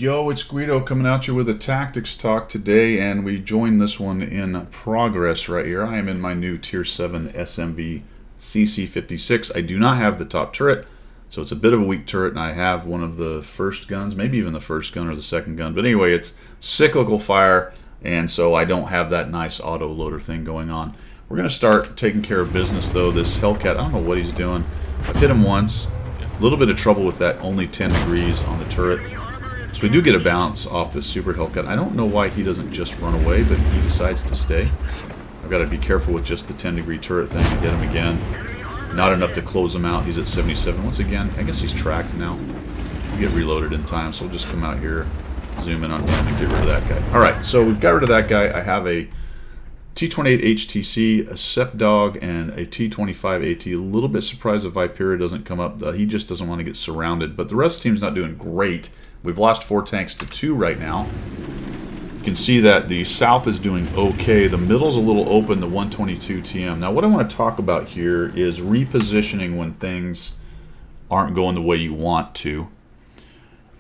Yo, it's Guido coming at you with a tactics talk today, and we join this one in progress right here. I am in my new Tier 7 SMV CC56. I do not have the top turret, so it's a bit of a weak turret, and I have one of the first guns, maybe even the first gun or the second gun. But anyway, it's cyclical fire, and so I don't have that nice auto loader thing going on. We're going to start taking care of business, though. This Hellcat, I don't know what he's doing. I've hit him once. A little bit of trouble with that only 10 degrees on the turret. So we do get a bounce off the Super Hellcat. I don't know why he doesn't just run away, but he decides to stay. I've got to be careful with just the 10-degree turret thing to hit him again. Not enough to close him out. He's at 77. Once again, I guess he's tracked now. We'll get reloaded in time, so we'll just come out here, zoom in on him, and get rid of that guy. Alright, so we've got rid of that guy. I have a T28 HTC, a SEP Dog, and a T25 AT. A little bit surprised that Viperia doesn't come up. He just doesn't want to get surrounded, but the rest of the team's not doing great. We've lost 4 tanks to 2 right now. You can see that the south is doing okay. The middle's a little open, the 122 TM. Now what I want to talk about here is repositioning when things aren't going the way you want to.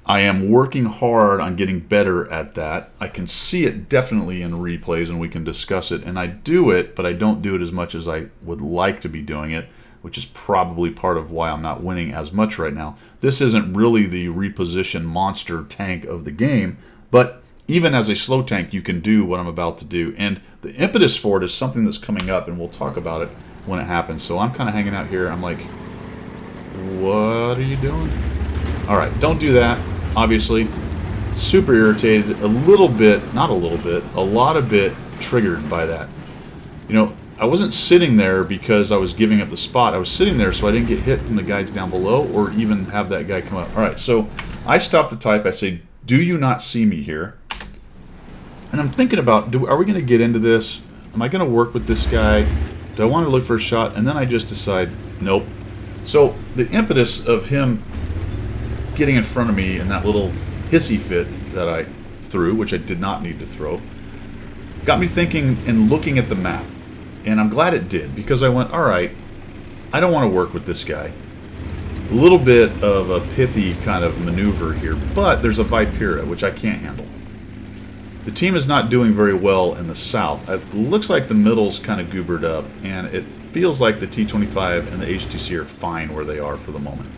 I am working hard on getting better at that. I can see it definitely in replays and we can discuss it. And I do it, but I don't do it as much as I would like to be doing it, which is probably part of why I'm not winning as much right now. This isn't really the reposition monster tank of the game, but even as a slow tank, you can do what I'm about to do. And the impetus for it is something that's coming up, and we'll talk about it when it happens. So I'm kind of hanging out here. I'm like, what are you doing? All right, don't do that, obviously. Super irritated, a little bit, not a little bit, a lot of bit triggered by that. You know, I wasn't sitting there because I was giving up the spot. I was sitting there so I didn't get hit from the guys down below or even have that guy come up. All right, so I stop the type. I say, do you not see me here? And I'm thinking about, are we going to get into this? Am I going to work with this guy? Do I want to look for a shot? And then I just decide, nope. So the impetus of him getting in front of me in that little hissy fit that I threw, which I did not need to throw, got me thinking and looking at the map. And I'm glad it did, because I went, alright, I don't want to work with this guy. A little bit of a pithy kind of maneuver here, but there's a Viperia, which I can't handle. The team is not doing very well in the south. It looks like the middle's kind of goobered up, and it feels like the T25 and the HTC are fine where they are for the moment.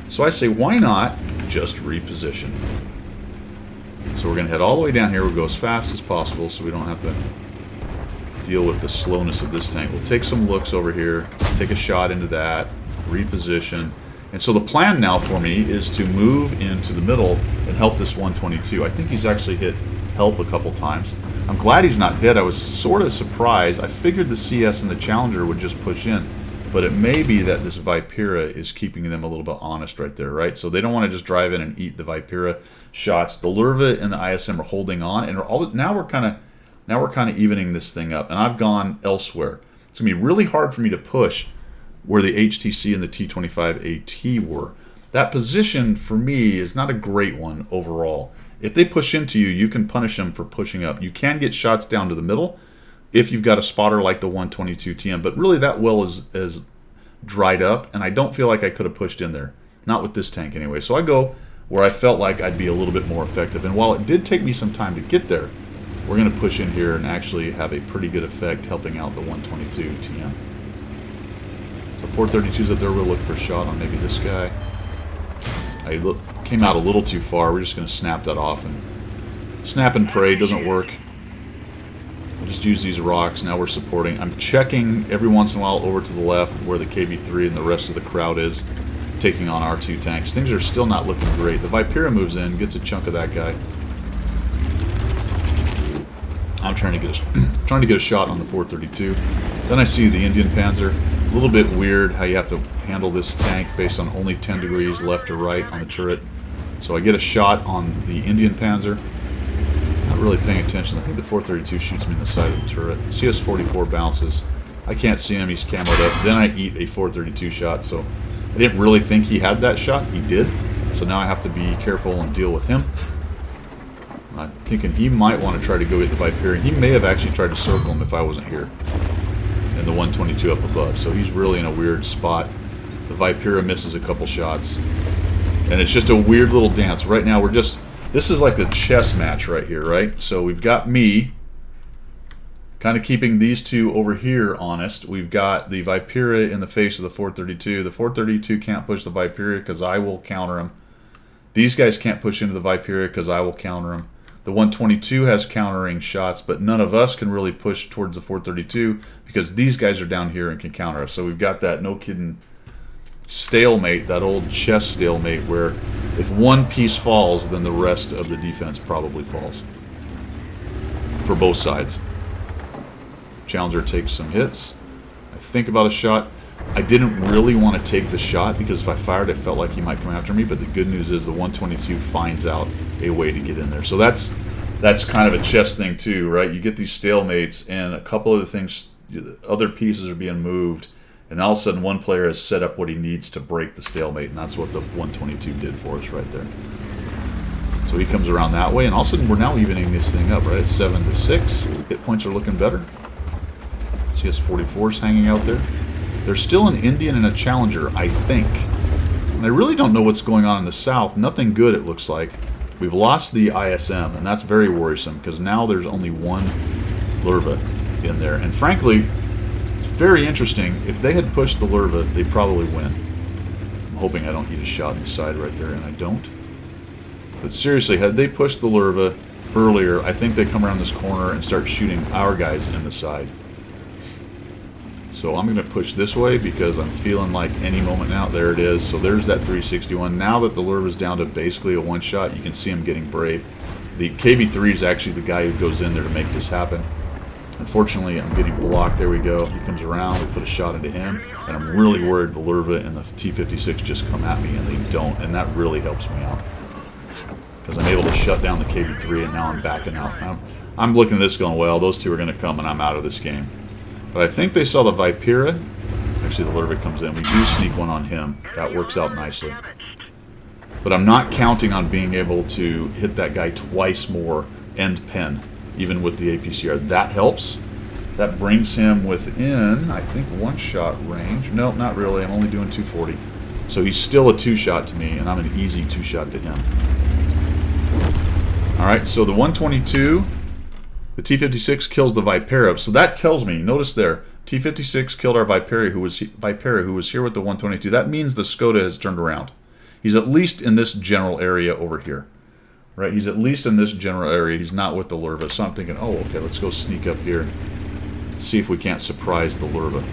So I say, why not just reposition? So we're going to head all the way down here. We'll go as fast as possible so we don't have to deal with the slowness of this tank. We'll take some looks over here, take a shot into that, reposition. And so the plan now for me is to move into the middle and help this 122. I think he's actually hit help a couple times. I'm glad he's not dead. I was sort of surprised. I figured the CS and the Challenger would just push in, but it may be that this Viperia is keeping them a little bit honest right there, right? So they don't want to just drive in and eat the Viperia shots. The Lurva and the ISM are holding on, and now we're kind of evening this thing up, and I've gone elsewhere. It's going to be really hard for me to push where the HTC and the T25 AT were. That position, for me, is not a great one overall. If they push into you, you can punish them for pushing up. You can get shots down to the middle if you've got a spotter like the 122 TM, but really that well is dried up, and I don't feel like I could have pushed in there. Not with this tank anyway. So I go where I felt like I'd be a little bit more effective, and while it did take me some time to get there, we're going to push in here and actually have a pretty good effect helping out the 122 TM. So 432's up there. We'll look for a shot on maybe this guy. I came out a little too far. We're just going to snap that off. And snap and pray doesn't work. We'll just use these rocks. Now we're supporting. I'm checking every once in a while over to the left where the KB3 and the rest of the crowd is, taking on our 2 tanks. Things are still not looking great. The Viperia moves in, gets a chunk of that guy. I'm trying to get a shot on the 432. Then I see the Indian Panzer. A little bit weird how you have to handle this tank based on only 10 degrees left or right on the turret. So I get a shot on the Indian Panzer. Not really paying attention. I think the 432 shoots me in the side of the turret. CS44 bounces. I can't see him. He's camoed up. Then I eat a 432 shot. So I didn't really think he had that shot. He did. So now I have to be careful and deal with him. I'm thinking he might want to try to go get the Viperia. He may have actually tried to circle him if I wasn't here. And the 122 up above. So he's really in a weird spot. The Viperia misses a couple shots. And it's just a weird little dance. Right now we're just This is like a chess match right here, right? So we've got me kind of keeping these two over here honest. We've got the Viperia in the face of the 432. The 432 can't push the Viperia because I will counter him. These guys can't push into the Viperia because I will counter them. The 122 has countering shots, but none of us can really push towards the 432 because these guys are down here and can counter us. So we've got that, no kidding, stalemate, that old chess stalemate where if one piece falls, then the rest of the defense probably falls. For both sides. Challenger takes some hits. I think about a shot. I didn't really want to take the shot because if I fired, I felt like he might come after me. But the good news is the 122 finds out a way to get in there. So that's kind of a chess thing too, right? You get these stalemates, and a couple of the things, other pieces are being moved, and all of a sudden one player has set up what he needs to break the stalemate, and that's what the 122 did for us right there. So he comes around that way, and all of a sudden we're now evening this thing up, right? It's 7-6. Hit points are looking better. CS-44's hanging out there. There's still an Indian and a Challenger, I think. And I really don't know what's going on in the south. Nothing good, it looks like. We've lost the ISM, and that's very worrisome because now there's only one Lurva in there. And frankly, it's very interesting. If they had pushed the Lurva, they'd probably win. I'm hoping I don't eat a shot in the side right there, and I don't. But seriously, had they pushed the Lurva earlier, I think they come around this corner and start shooting our guys in the side. So I'm going to push this way because I'm feeling like any moment now. There it is. So there's that 361. Now that the Lurva is down to basically a one-shot, you can see him getting brave. The KV-3 is actually the guy who goes in there to make this happen. Unfortunately, I'm getting blocked. There we go. He comes around. We put a shot into him. And I'm really worried the Lurva and the T-56 just come at me, and they don't. And that really helps me out. Because I'm able to shut down the KV-3, and now I'm backing out. I'm looking at this going, well, those two are going to come, and I'm out of this game. But I think they saw the Viperia. Actually, the Lurva comes in. We do sneak one on him. That works out nicely. But I'm not counting on being able to hit that guy twice more end pen, even with the APCR. That helps. That brings him within, I think, one-shot range. No, not really. I'm only doing 240. So he's still a two-shot to me, and I'm an easy two-shot to him. All right, so the 122... the T-56 kills the Viperia, so that tells me, notice there, T-56 killed our Viperia who was here with the 122. That means the Skoda has turned around. He's at least in this general area over here. Right? He's at least in this general area. He's not with the Lurva. So I'm thinking, oh, okay, let's go sneak up here and see if we can't surprise the Lurva.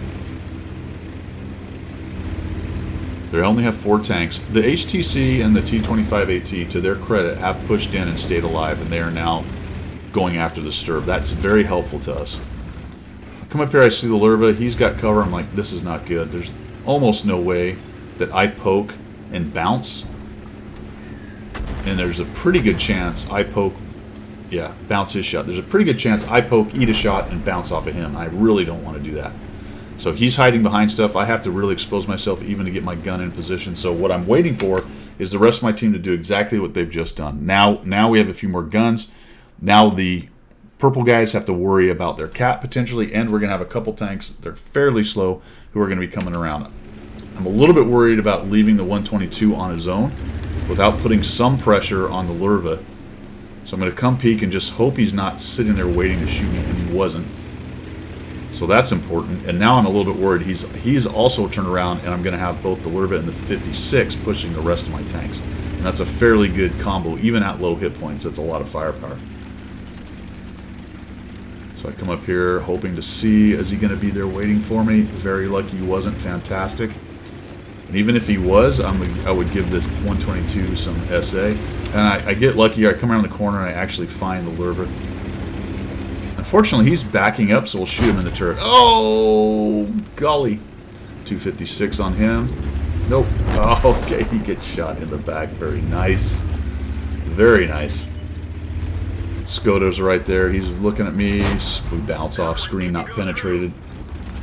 They only have 4 tanks. The HTC and the T-25AT, to their credit, have pushed in and stayed alive, and they are now going after the Sturb. That's very helpful to us. I come up here, I see the Lurva. He's got cover. I'm like, this is not good. There's almost no way that I poke and bounce. And there's a pretty good chance I poke, yeah, bounce his shot. There's a pretty good chance I poke, eat a shot, and bounce off of him. I really don't want to do that. So he's hiding behind stuff. I have to really expose myself even to get my gun in position. So what I'm waiting for is the rest of my team to do exactly what they've just done. Now we have a few more guns. Now the purple guys have to worry about their cat potentially, and we're going to have a couple tanks. They're fairly slow who are going to be coming around. I'm a little bit worried about leaving the 122 on his own without putting some pressure on the Lurva. So I'm going to come peek and just hope he's not sitting there waiting to shoot me, and he wasn't. So that's important. And now I'm a little bit worried. He's also turned around, and I'm going to have both the Lurva and the 56 pushing the rest of my tanks. And that's a fairly good combo, even at low hit points. That's a lot of firepower. So I come up here hoping to see, is he going to be there waiting for me? Very lucky he wasn't. Fantastic. And even if he was, I would give this 122 some SA. And I get lucky. I come around the corner and I actually find the Lurva. Unfortunately, he's backing up, so we'll shoot him in the turret. Oh, golly. 256 on him. Nope. Oh, okay, he gets shot in the back. Very nice. Very nice. Skoda's right there. He's looking at me. We bounce off screen, not penetrated.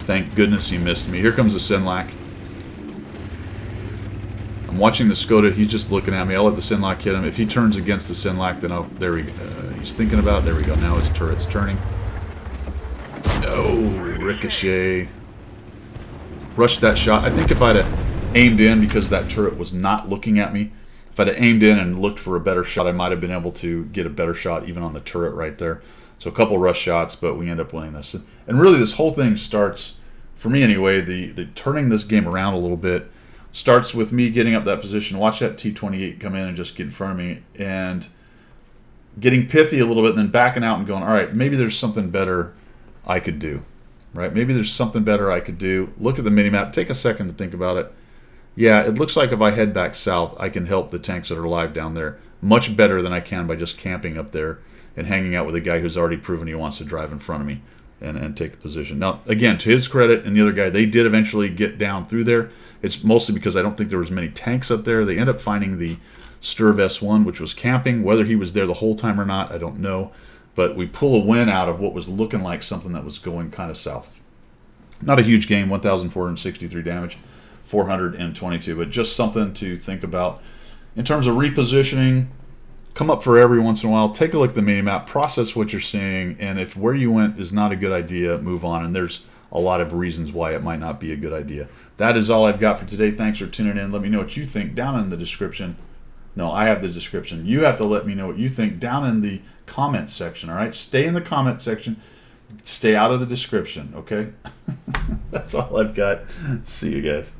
Thank goodness he missed me. Here comes the Sinlac. I'm watching the Skoda. He's just looking at me. I'll let the Sinlac hit him. If he turns against the Sinlac, then there we go. He's thinking about it. There we go. Now his turret's turning. No, ricochet. Rushed that shot. I think if I'd have aimed in because that turret was not looking at me, if if I'd have aimed in and looked for a better shot, I might have been able to get a better shot even on the turret right there. So a couple rush shots, but we end up winning this. And really this whole thing starts, for me anyway, the turning this game around a little bit starts with me getting up that position. Watch that T-28 come in and just get in front of me and getting pithy a little bit and then backing out and going, all right, maybe there's something better I could do. Right? Maybe there's something better I could do. Look at the mini-map. Take a second to think about it. Yeah, it looks like if I head back south, I can help the tanks that are alive down there much better than I can by just camping up there and hanging out with a guy who's already proven he wants to drive in front of me and take a position. Now, again, to his credit and the other guy, they did eventually get down through there. It's mostly because I don't think there was many tanks up there. They end up finding the Sturv S1, which was camping. Whether he was there the whole time or not, I don't know. But we pull a win out of what was looking like something that was going kind of south. Not a huge game, 1,463 damage, 422, but just something to think about. In terms of repositioning, come up for every once in a while, take a look at the mini-map, process what you're seeing, and if where you went is not a good idea, move on. And there's a lot of reasons why it might not be a good idea. That is all I've got for today. Thanks for tuning in. Let me know what you think down in the description. No, I have the description. You have to let me know what you think down in the comment section, all right? Stay in the comment section. Stay out of the description, okay? That's all I've got. See you guys.